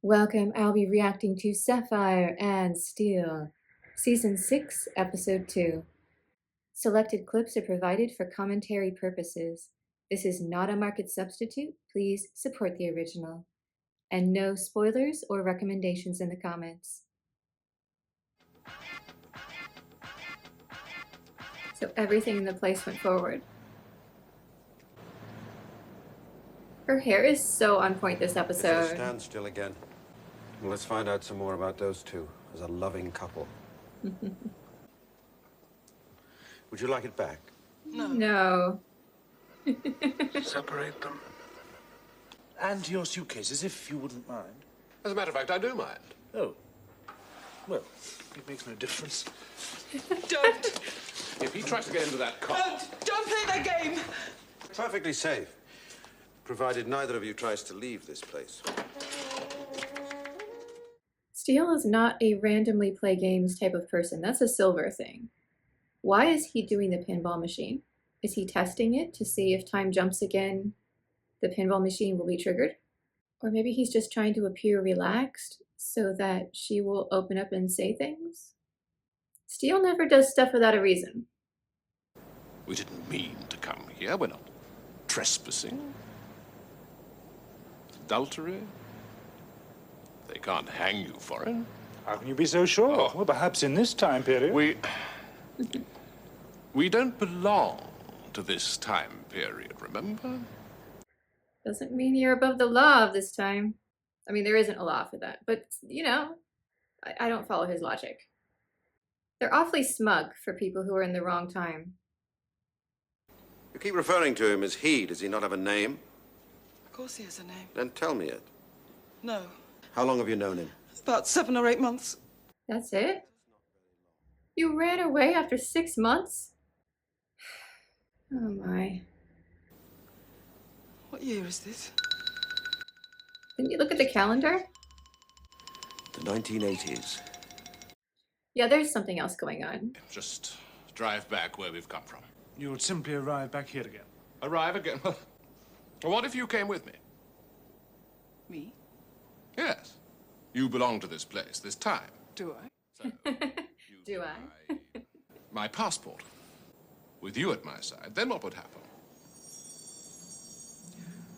Welcome, I'll be reacting to Sapphire and Steel, Season 6, Episode 2. Selected clips are provided for commentary purposes. This is not a market substitute. Please support the original. And no spoilers or recommendations in the comments. So everything in the place went forward. Her hair is so on point this episode. Stand still again. Well, let's find out some more about those two as a loving couple. Would you like it back? No. Separate them. And your suitcases, if you wouldn't mind. As a matter of fact, I do mind. Oh. Well, it makes no difference. Don't! If he tries to get into that car... Don't play that game! Perfectly safe. Provided neither of you tries to leave this place. Steel is not a randomly play games type of person. That's a Silver thing. Why is he doing the pinball machine? Is he testing it to see if time jumps again, the pinball machine will be triggered? Or maybe he's just trying to appear relaxed so that she will open up and say things? Steel never does stuff without a reason. We didn't mean to come here. We're not trespassing. Adultery. They can't hang you for it. How can you be so sure? Oh. Well, perhaps in this time period. We don't belong to this time period, remember? Doesn't mean you're above the law of this time. I mean, there isn't a law for that, but, you know, I don't follow his logic. They're awfully smug for people who are in the wrong time. You keep referring to him as he. Does he not have a name? Of course he has a name. Then tell me it. No. How long have you known him? About 7 or 8 months. That's it? You ran away after 6 months? Oh my. What year is this? Didn't you look at the calendar? The 1980s. Yeah, there's something else going on. Just drive back where we've come from. You would simply arrive back here again. Arrive again? Well, what if you came with me? Me? Yes. You belong to this place, this time. Do I? So, Do I? my passport. With you at my side, then what would happen?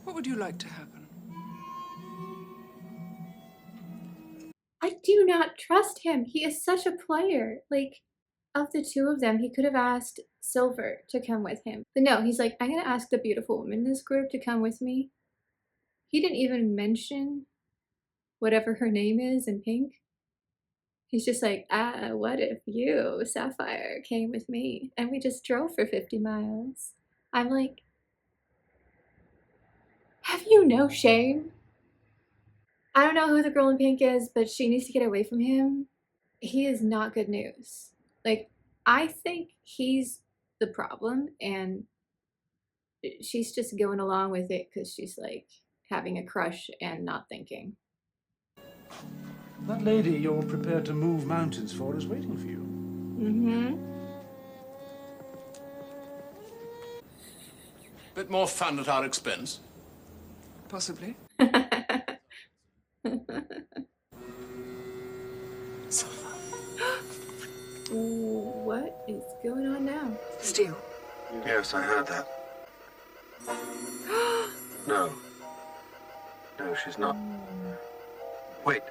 What would you like to happen? I do not trust him. He is such a player. Like, of the two of them, he could have asked Silver to come with him. But no, he's like, I'm going to ask the beautiful woman in this group to come with me. He didn't even mention whatever her name is in pink. He's just like, what if you, Sapphire, came with me and we just drove for 50 miles? I'm like, have you no shame? I don't know who the girl in pink is, but she needs to get away from him. He is not good news. Like, I think he's the problem and she's just going along with it because she's like having a crush and not thinking. That lady you're prepared to move mountains for is waiting for you. Mm-hmm. Bit more fun at our expense. Possibly. What is going on now? Steel. Yes, I heard that. No. No, she's not. Wait.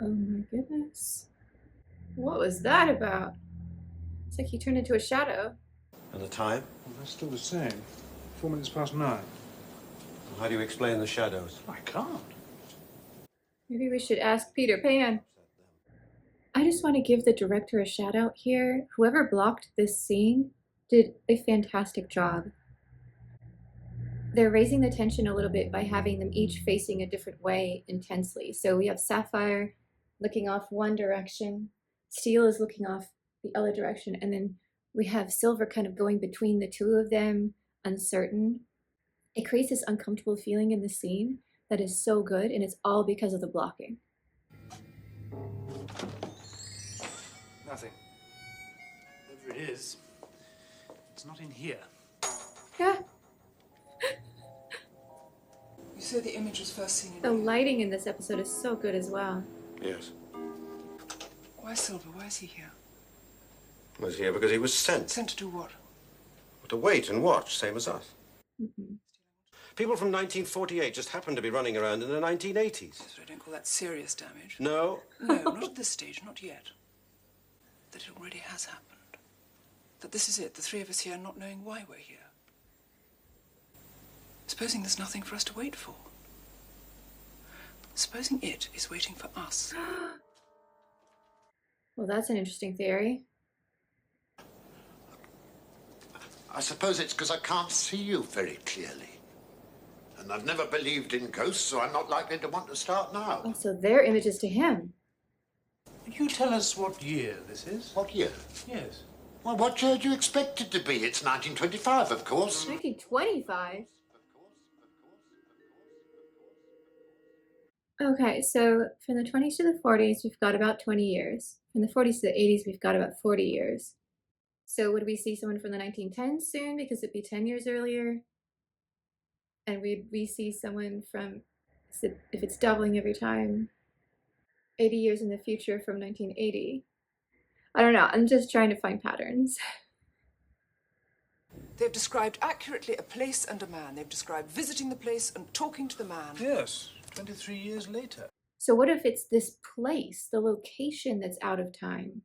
Oh my goodness. What was that about? It's like he turned into a shadow. And the time? Well, that's still the same. 4 minutes past 9. How do you explain the shadows? I can't. Maybe we should ask Peter Pan. I just want to give the director a shout out here. Whoever blocked this scene did a fantastic job. They're raising the tension a little bit by having them each facing a different way intensely. So we have Sapphire looking off one direction, Steel is looking off the other direction, and then we have Silver kind of going between the two of them, uncertain. It creates this uncomfortable feeling in the scene that is so good, and it's all because of the blocking. Nothing. Whatever it is, it's not in here. Yeah. You So the image was first seen in... The lighting in this episode is so good as well. Yes. Why Silver? Why is he here? He was here because he was sent. Sent to do what? To wait and watch, same as us. Mm-hmm. People from 1948 just happened to be running around in the 1980s. So I don't call that serious damage. No? No, not at this stage, not yet. That it already has happened. That this is it, the three of us here not knowing why we're here. Supposing there's nothing for us to wait for. Supposing it is waiting for us. Well, that's an interesting theory. I suppose it's because I can't see you very clearly. And I've never believed in ghosts, so I'm not likely to want to start now. Oh, so their image is to him. Would you tell us what year this is? What year? Yes. Well, what year do you expect it to be? It's 1925, of course. 1925? Okay, so from the 20s to the 40s, we've got about 20 years. From the 40s to the 80s, we've got about 40 years. So would we see someone from the 1910s soon because it'd be 10 years earlier? And we see someone from, if it's doubling every time, 80 years in the future from 1980. I don't know, I'm just trying to find patterns. They've described accurately a place and a man. They've described visiting the place and talking to the man. Yes, 23 years later. So what if it's this place, the location that's out of time?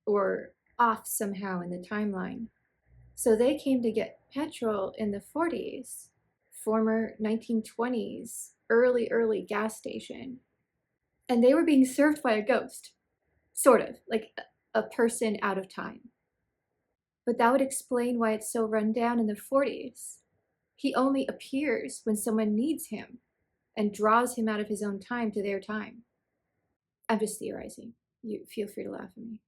Or off somehow in the timeline? So they came to get petrol in the 40s. Former 1920s, early gas station. And they were being served by a ghost. Sort of, like a person out of time. But that would explain why it's so run down in the 40s. He only appears when someone needs him and draws him out of his own time to their time. I'm just theorizing. You feel free to laugh at me.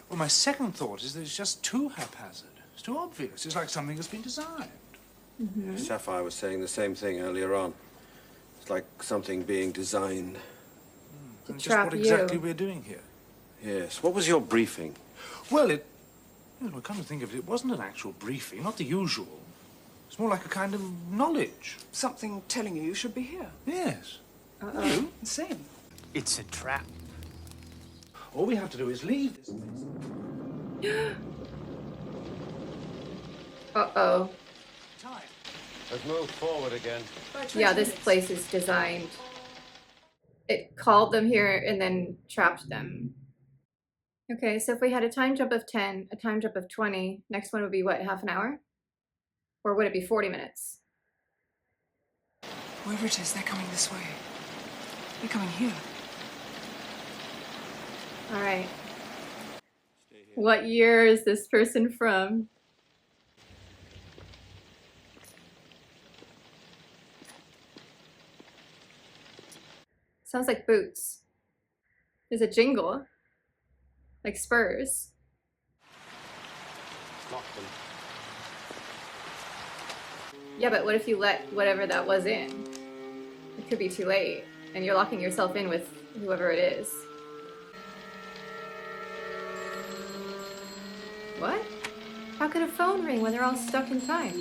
Well, my second thought is that it's just too haphazard. It's too obvious. It's like something has been designed. Mm-hmm. Sapphire was saying the same thing earlier on. It's like something being designed. To And trap just what exactly you. we're doing here. Yes. What was your briefing? Well, come to think of it, it wasn't an actual briefing, not the usual. It's more like a kind of knowledge. Something telling you should be here. Yes. Uh-oh. Same. It's a trap. All we have to do is leave this place. Uh-oh. Time. Let's move forward again. Yeah, this place is designed. It called them here and then trapped them. Okay, so if we had a time jump of 10, a time jump of 20, next one would be what, half an hour? Or would it be 40 minutes? Whoever it is, they're coming this way. They're coming here. All right. What year is this person from? Sounds like boots. There's a jingle. Like spurs. Lock them. Yeah, but what if you let whatever that was in? It could be too late, and you're locking yourself in with whoever it is. What? How could a phone ring when they're all stuck in time?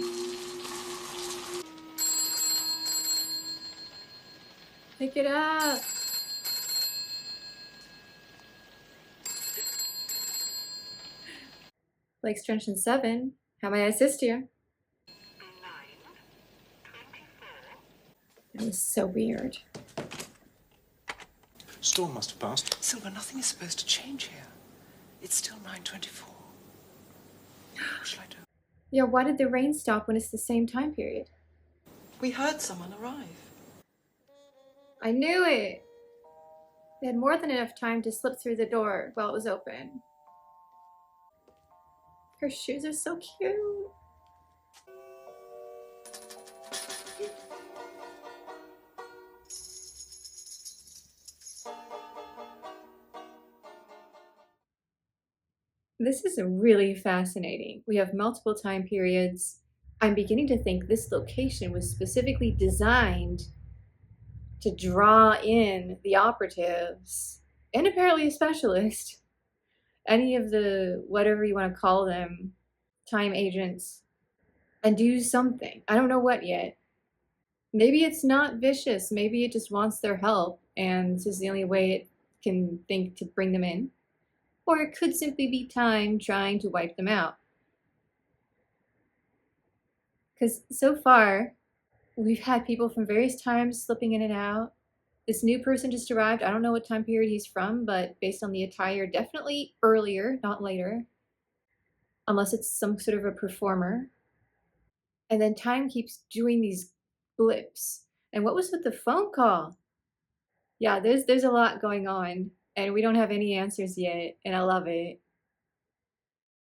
Pick it up! Blake's Trench and 7. How may I assist you? That was so weird. Storm must have passed. Silver, nothing is supposed to change here. It's still 9:24. What shall I do? Yeah, why did the rain stop when it's the same time period? We heard someone arrive. I knew it! They had more than enough time to slip through the door while it was open. Her shoes are so cute. This is really fascinating. We have multiple time periods. I'm beginning to think this location was specifically designed to draw in the operatives and apparently a specialist. Any of the, whatever you want to call them, time agents, and do something. I don't know what yet. Maybe it's not vicious. Maybe it just wants their help, and this is the only way it can think to bring them in. Or it could simply be time trying to wipe them out. Because so far, we've had people from various times slipping in and out. This new person just arrived. I don't know what time period he's from, but based on the attire, definitely earlier, not later. Unless it's some sort of a performer. And then time keeps doing these blips. And what was with the phone call? Yeah, there's a lot going on, and we don't have any answers yet, and I love it.